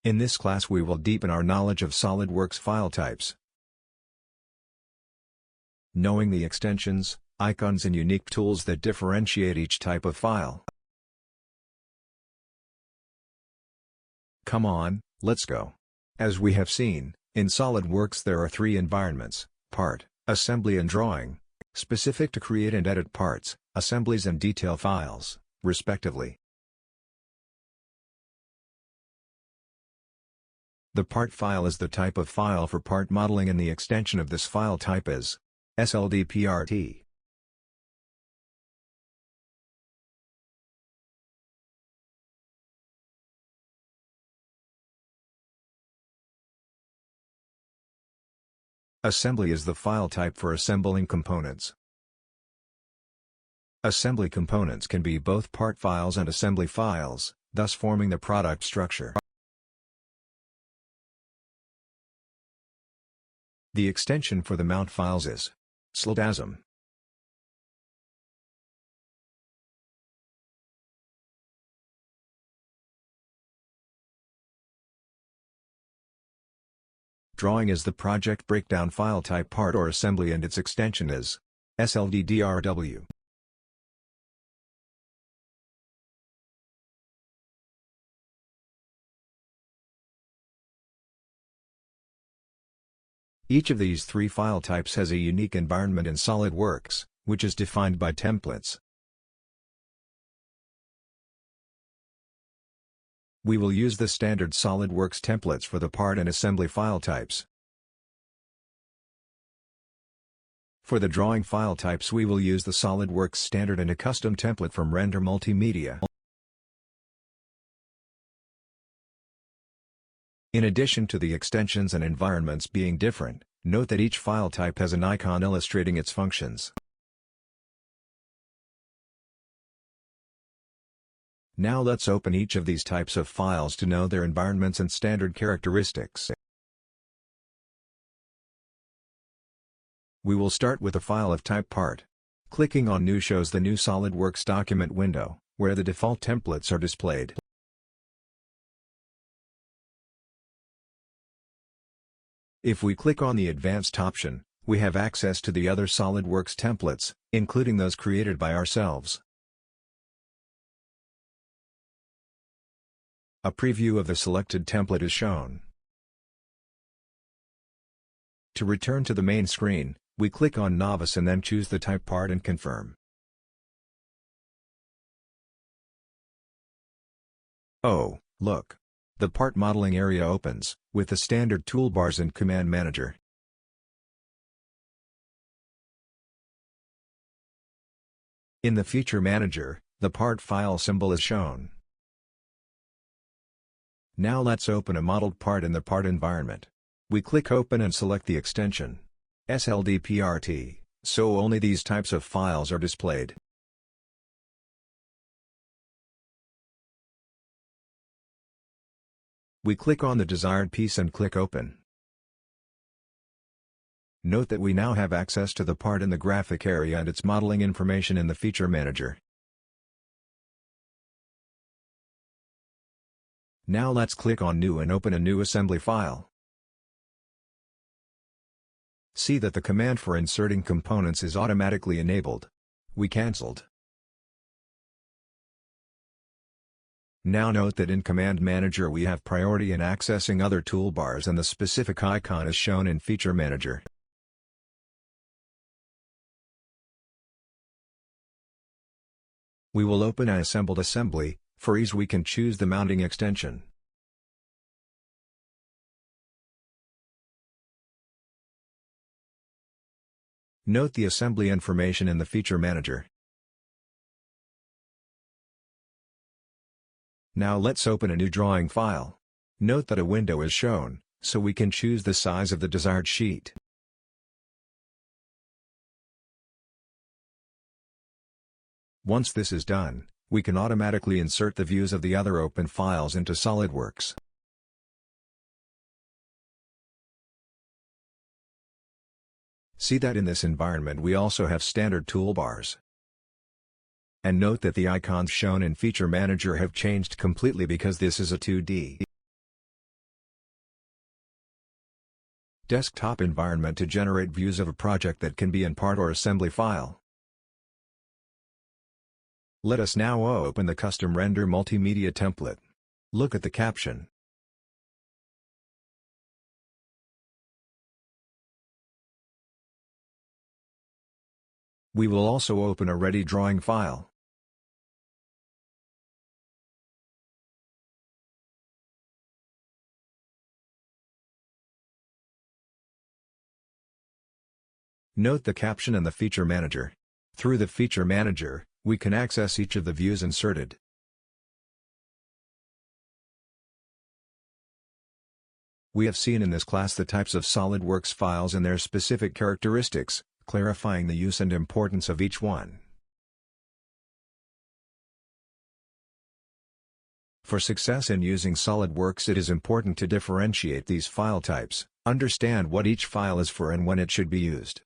In this class we will deepen our knowledge of SolidWorks file types. Knowing the extensions, icons and unique tools that differentiate each type of file. Come on, let's go. As we have seen, in SolidWorks there are three environments: part, assembly and drawing, specific to create and edit parts, assemblies and detail files, respectively. The part file is the type of file for part modeling, and the extension of this file type is SLDPRT. Assembly is the file type for assembling components. Assembly components can be both part files and assembly files, thus forming the product structure. The extension for the mount files is SLDASM. Drawing is the project breakdown file type part or assembly, and its extension is SLDDRW. Each of these three file types has a unique environment in SolidWorks, which is defined by templates. We will use the standard SolidWorks templates for the part and assembly file types. For the drawing file types we will use the SolidWorks standard and a custom template from Render Multimedia. In addition to the extensions and environments being different, note that each file type has an icon illustrating its functions. Now let's open each of these types of files to know their environments and standard characteristics. We will start with a file of type part. Clicking on New shows the new SolidWorks document window, where the default templates are displayed. If we click on the Advanced option, we have access to the other SolidWorks templates, including those created by ourselves. A preview of the selected template is shown. To return to the main screen, we click on Novice and then choose the type part and confirm. Oh, look! The part modeling area opens, with the standard toolbars and command manager. In the feature manager, the part file symbol is shown. Now let's open a modeled part in the part environment. We click Open and select the extension SLDPRT, so only these types of files are displayed. We click on the desired piece and click Open. Note that we now have access to the part in the graphic area and its modeling information in the feature manager. Now let's click on New and open a new assembly file. See that the command for inserting components is automatically enabled. We cancelled. Now note that in Command Manager we have priority in accessing other toolbars, and the specific icon is shown in Feature Manager. We will open an assembled assembly. For ease we can choose the mounting extension. Note the assembly information in the Feature Manager. Now let's open a new drawing file. Note that a window is shown, so we can choose the size of the desired sheet. Once this is done, we can automatically insert the views of the other open files into SolidWorks. See that in this environment we also have standard toolbars. And note that the icons shown in Feature Manager have changed completely because this is a 2D. Desktop environment to generate views of a project that can be in part or assembly file. Let us now open the custom render multimedia template. Look at the caption. We will also open a ready drawing file. Note the caption and the feature manager. Through the feature manager, we can access each of the views inserted. We have seen in this class the types of SolidWorks files and their specific characteristics, clarifying the use and importance of each one. For success in using SolidWorks, it is important to differentiate these file types, understand what each file is for and when it should be used.